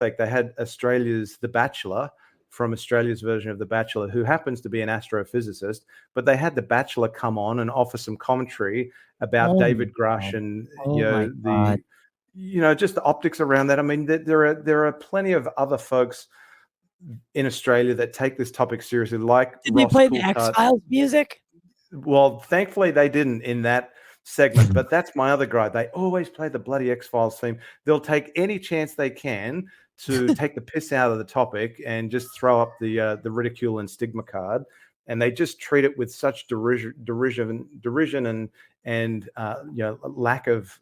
sake, they had Australia's The Bachelor from Australia's version of The Bachelor, who happens to be an astrophysicist, but they had The Bachelor come on and offer some commentary about David Grush and just the optics around that. I mean, there are plenty of other folks in Australia that take this topic seriously. Like, did they play the X-Files music? Well, thankfully they didn't in that segment, but that's my other gripe. They always play the bloody X-Files theme. They'll take any chance they can to take the piss out of the topic and just throw up the ridicule and stigma card, and they just treat it with such derision and lack of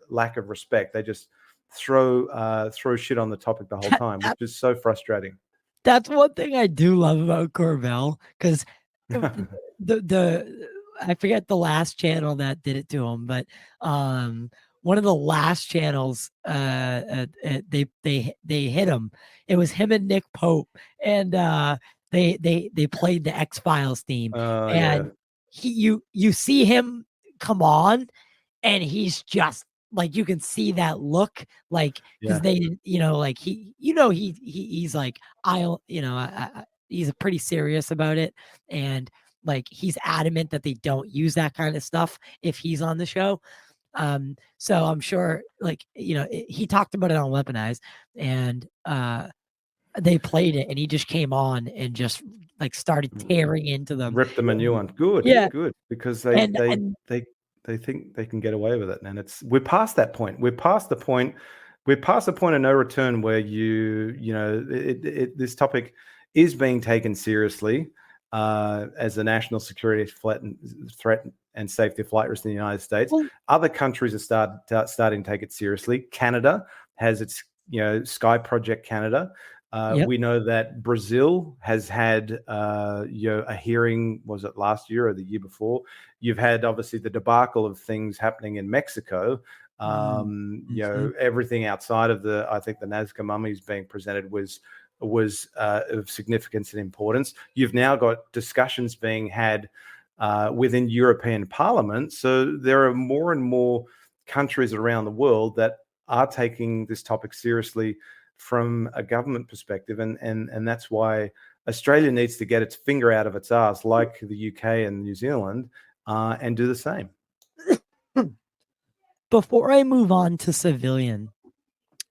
respect. They just throw shit on the topic the whole time, which is so frustrating. That's one thing I do love about Corbell, because the I forget the last channel that did it to him, but one of the last channels they hit him. It was him and Nick Pope, and they played the X-Files theme, and you see him come on, and he's just like, you can see that look, like, because they, like, he's like, he's pretty serious about it, and like, he's adamant that they don't use that kind of stuff if he's on the show. So I'm sure, like, he talked about it on Weaponized, and they played it, and he just came on and just like started tearing into them, ripped them a new one. Good, because they think they can get away with it, and we're past that point. We're past the point of no return where this topic is being taken seriously as a national security threat and safety of flight risk in the United States. Other countries are starting to take it seriously. Canada has its Sky Project Canada. We know that Brazil has had a hearing, was it last year or the year before? You've had obviously the debacle of things happening in Mexico. Everything outside of I think the Nazca mummies being presented was of significance and importance. You've now got discussions being had within European Parliament. So there are more and more countries around the world that are taking this topic seriously from a government perspective. And that's why Australia needs to get its finger out of its ass, like the UK and New Zealand, and do the same. Before I move on to civilian,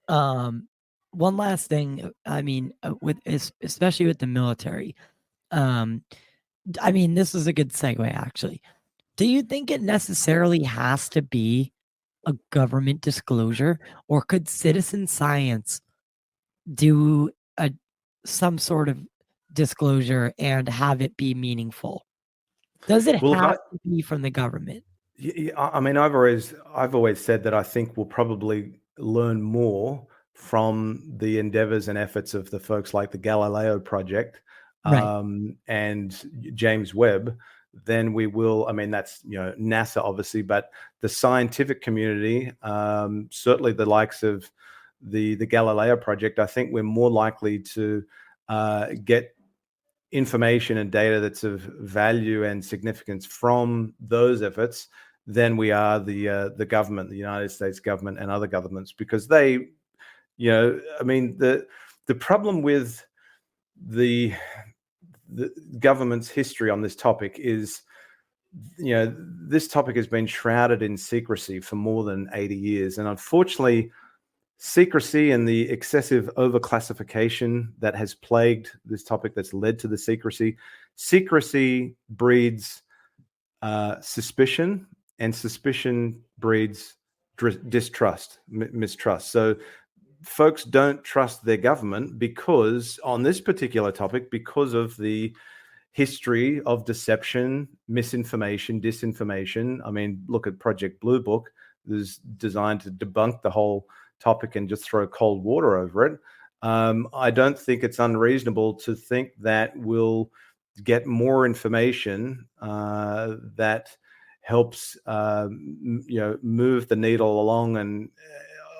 one last thing, I mean, especially with the military, I mean, this is a good segue, actually. Do you think it necessarily has to be a government disclosure, or could citizen science do some sort of disclosure and have it be meaningful? Does it have to be from the government? I mean, I've always said that I think we'll probably learn more from the endeavors and efforts of the folks like the Galileo Project and James Webb than we will. I mean, that's NASA obviously, but the scientific community, certainly the likes of the Galileo Project, I think we're more likely to get information and data that's of value and significance from those efforts than we are the government, the United States government and other governments, because they, I mean, the problem with the government's history on this topic is, this topic has been shrouded in secrecy for more than 80 years. And unfortunately, secrecy and the excessive overclassification that has plagued this topic, that's led to the secrecy breeds suspicion, and suspicion breeds distrust, mistrust. So folks don't trust their government because on this particular topic, because of the history of deception, misinformation, disinformation. I mean, look at Project Blue Book. It was designed to debunk the whole topic and just throw cold water over it. I don't think it's unreasonable to think that we'll get more information that helps move the needle along and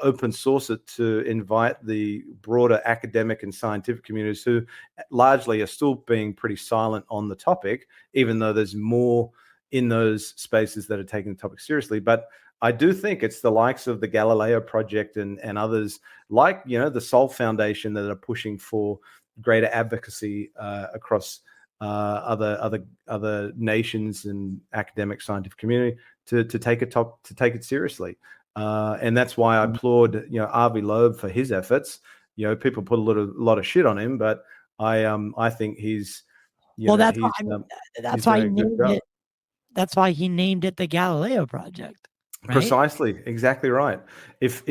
open source it to invite the broader academic and scientific communities, who largely are still being pretty silent on the topic, even though there's more in those spaces that are taking the topic seriously. But I do think it's the likes of the Galileo Project and others like, the Sol Foundation that are pushing for greater advocacy across other nations and academic scientific community to take it seriously. And that's why I applaud, Avi Loeb for his efforts. People put a lot of shit on him, but I think he's that's he's why, that's he's why he doing a good named job. it. That's why he named it the Galileo Project, right? Precisely, exactly right. If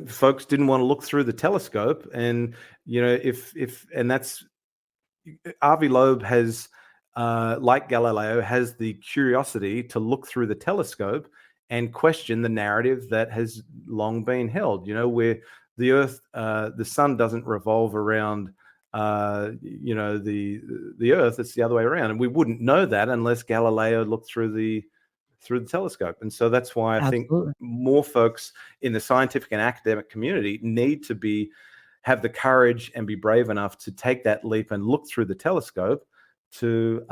folks didn't want to look through the telescope, and and that's Avi Loeb has, like Galileo, has the curiosity to look through the telescope and question the narrative that has long been held. Where the Earth, the sun doesn't revolve around, the Earth. It's the other way around, and we wouldn't know that unless Galileo looked through the telescope. And so that's why I think Absolutely. more folks in the scientific and academic community need to have the courage and be brave enough to take that leap and look through the telescope to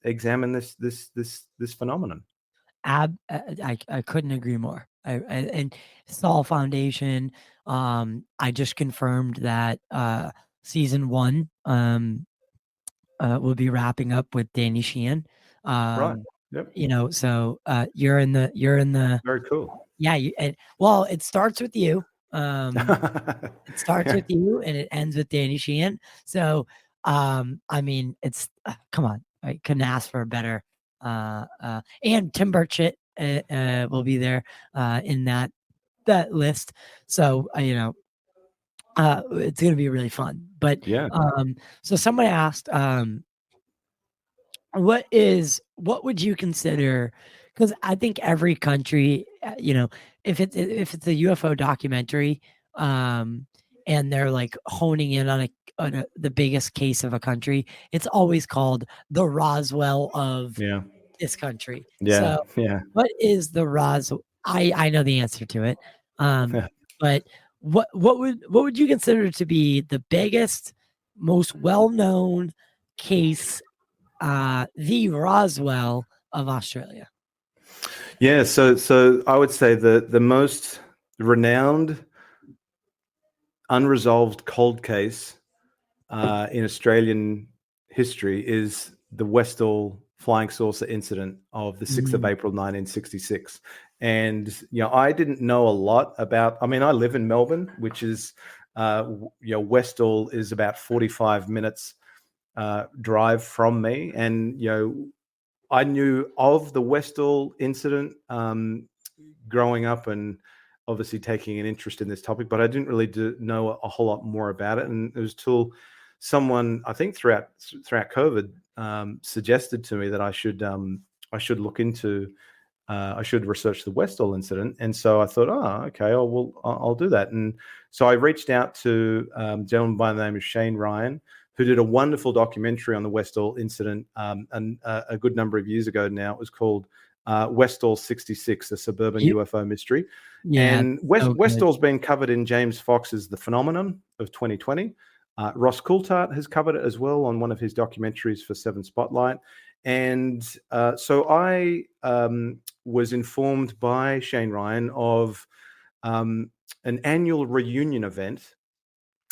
examine this phenomenon. I couldn't agree more. And Sol Foundation, I just confirmed that season 1 will be wrapping up with Danny Sheehan. Right. Yep. So you're in the Very cool. Yeah, it starts with you. It starts with you and it ends with Danny Sheehan. So I mean, it's come on, I couldn't ask for a better and Tim Burchett will be there in that list. So it's gonna be really fun. But Yeah. so somebody asked what would you consider, because I think every country, if it's a UFO documentary, and they're like honing in on the biggest case of a country, it's always called the Roswell of this country. Yeah. So Yeah. what is the Roswell? I know the answer to it. But what would you consider to be the biggest, most well-known case, the Roswell of Australia? Yeah, so I would say the most renowned unresolved cold case in Australian history is the Westall flying saucer incident of the 6th of April 1966. And I didn't know a lot about. I mean, I live in Melbourne, which is Westall is about 45 minutes drive from me, and I knew of the Westall incident growing up and obviously taking an interest in this topic, but I didn't really know a whole lot more about it. And it was till someone, I think throughout COVID, suggested to me that I should look into, I should research the Westall incident. And so I thought, okay, I'll do that. And so I reached out to a gentleman by the name of Shane Ryan, who did a wonderful documentary on the Westall incident and a good number of years ago now. It was called Westall 66, a suburban UFO mystery. Yeah, and Westall's been covered in James Fox's The Phenomenon of 2020. Ross Coulthart has covered it as well on one of his documentaries for 7 Spotlight. And so I was informed by Shane Ryan of an annual reunion event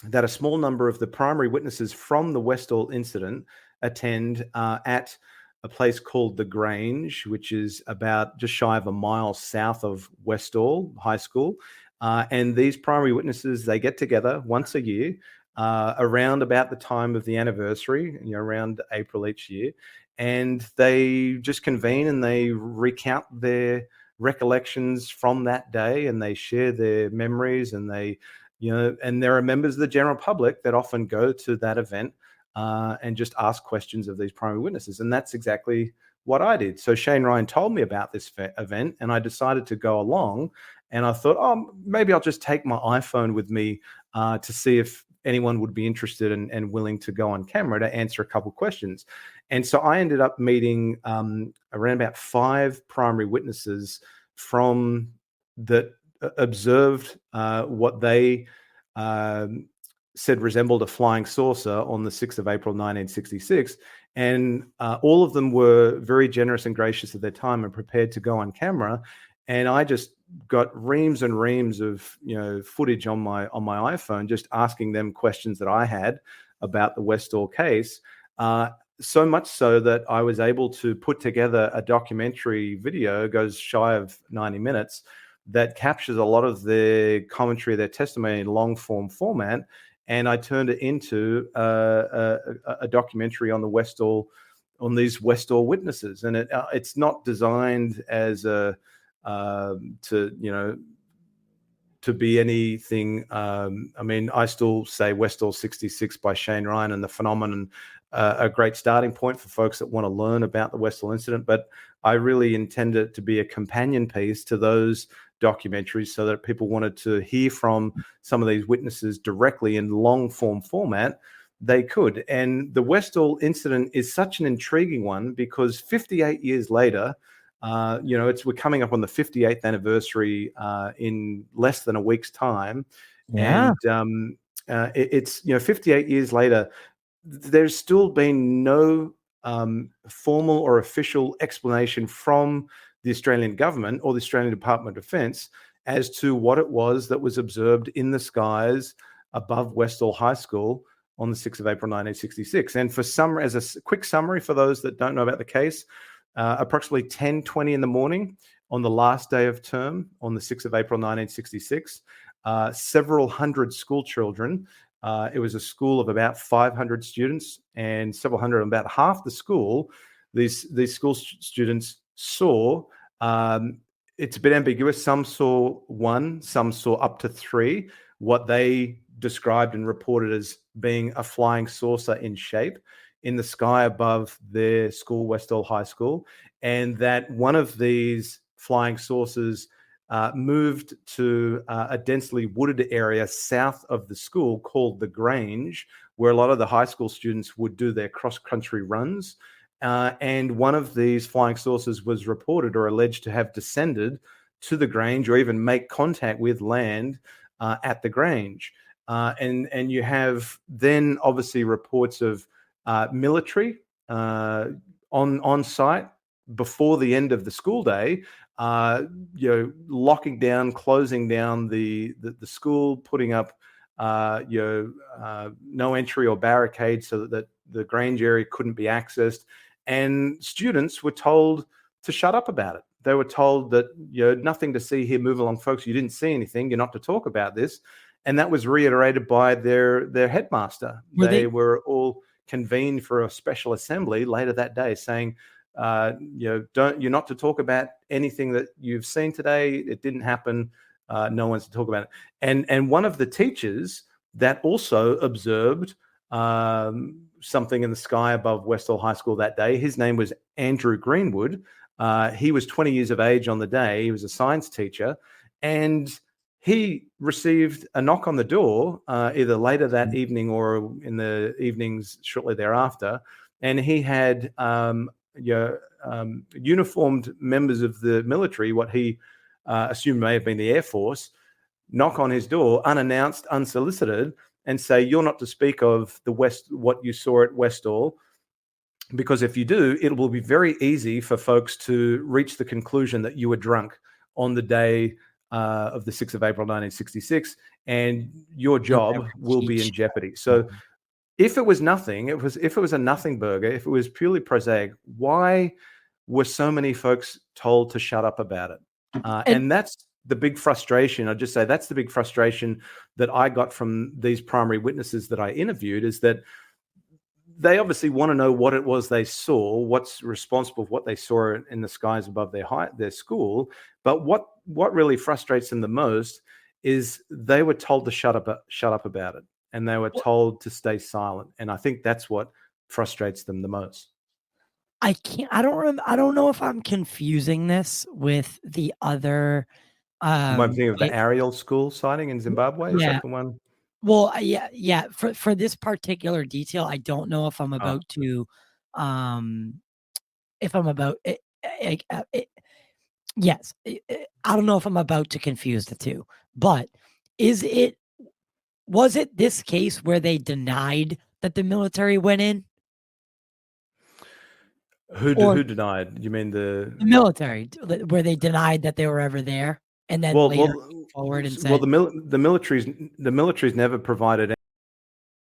that a small number of the primary witnesses from the Westall incident attend at a place called The Grange, which is about just shy of a mile south of Westall High School. And these primary witnesses, they get together once a year around about the time of the anniversary, around April each year. And they just convene and they recount their recollections from that day, and they share their memories, and they and there are members of the general public that often go to that event and just ask questions of these primary witnesses. And that's exactly what I did. So Shane Ryan told me about this event, and I decided to go along. And I thought, maybe I'll just take my iPhone with me to see if anyone would be interested and willing to go on camera to answer a couple questions. And so I ended up meeting around about 5 primary witnesses from that observed what they said resembled a flying saucer on the 6th of April, 1966. And all of them were very generous and gracious at their time and prepared to go on camera. And I just got reams and reams of footage on my iPhone, just asking them questions that I had about the Westall case. So much so that I was able to put together a documentary video, goes shy of 90 minutes, that captures a lot of their commentary, their testimony in long form format. And I turned it into a documentary on the Westall, on these Westall witnesses. And it's not designed as a to be anything. I mean, I still say Westall 66 by Shane Ryan and the Phenomenon, a great starting point for folks that want to learn about the Westall incident. But I really intend it to be a companion piece to those documentaries, so that people wanted to hear from some of these witnesses directly in long form format, they could. And the Westall incident is such an intriguing one because 58 years later, we're coming up on the 58th anniversary in less than a week's time. Yeah. And it's 58 years later, there's still been no formal or official explanation from the Australian government or the Australian Department of Defence as to what it was that was observed in the skies above Westall High School on the 6th of April, 1966. And as a quick summary for those that don't know about the case, approximately 10:20 in the morning on the last day of term on the 6th of April, 1966, several hundred school children, it was a school of about 500 students, and several hundred, about half the school, these school students saw, it's a bit ambiguous. Some saw one, some saw up to three, what they described and reported as being a flying saucer in shape in the sky above their school, Westall High School, and that one of these flying saucers moved to a densely wooded area south of the school called the Grange, where a lot of the high school students would do their cross-country runs. And one of these flying saucers was reported or alleged to have descended to the Grange or even make contact with land at the Grange. And you have then obviously reports of military on site before the end of the school day, locking down, closing down the school, putting up no entry or barricades so that the Grange area couldn't be accessed. And students were told to shut up about it. They were told that, nothing to see here, move along, folks. You didn't see anything. You're not to talk about this. And that was reiterated by their headmaster. They were all convened for a special assembly later that day saying, you're not to talk about anything that you've seen today. It didn't happen. No one's to talk about it. And one of the teachers that also observed something in the sky above Westall High School that day, his name was Andrew Greenwood. He was 20 years of age on the day. He was a science teacher, and he received a knock on the door either later that evening or in the evenings shortly thereafter. And he had uniformed members of the military, what he assumed may have been the Air Force, knock on his door unannounced, unsolicited, and say, you're not to speak of what you saw at Westall, because if you do, it will be very easy for folks to reach the conclusion that you were drunk on the day of the 6th of April, 1966, and your job will be in jeopardy. So if it was nothing, if it was a nothing burger, if it was purely prosaic, why were so many folks told to shut up about it? And that's the big frustration. I'd just say that's the big frustration that I got from these primary witnesses that I interviewed, is that they obviously want to know what it was they saw, what's responsible for what they saw in the skies above their school. But what really frustrates them the most is they were told to shut up about it, and they were told to stay silent. And I think that's what frustrates them the most. I don't know if I'm confusing this with the other. You might think of the Ariel school sighting in Zimbabwe. Yeah. Is that the one? Well, yeah. For this particular detail, I don't know if I'm about to, if I'm about it. Yes, I don't know if I'm about to confuse the two, but is it Was it this case where they denied that the military went in? Who denied? You mean the military, where they denied that they were ever there, and then later well forward and well said, the military's never provided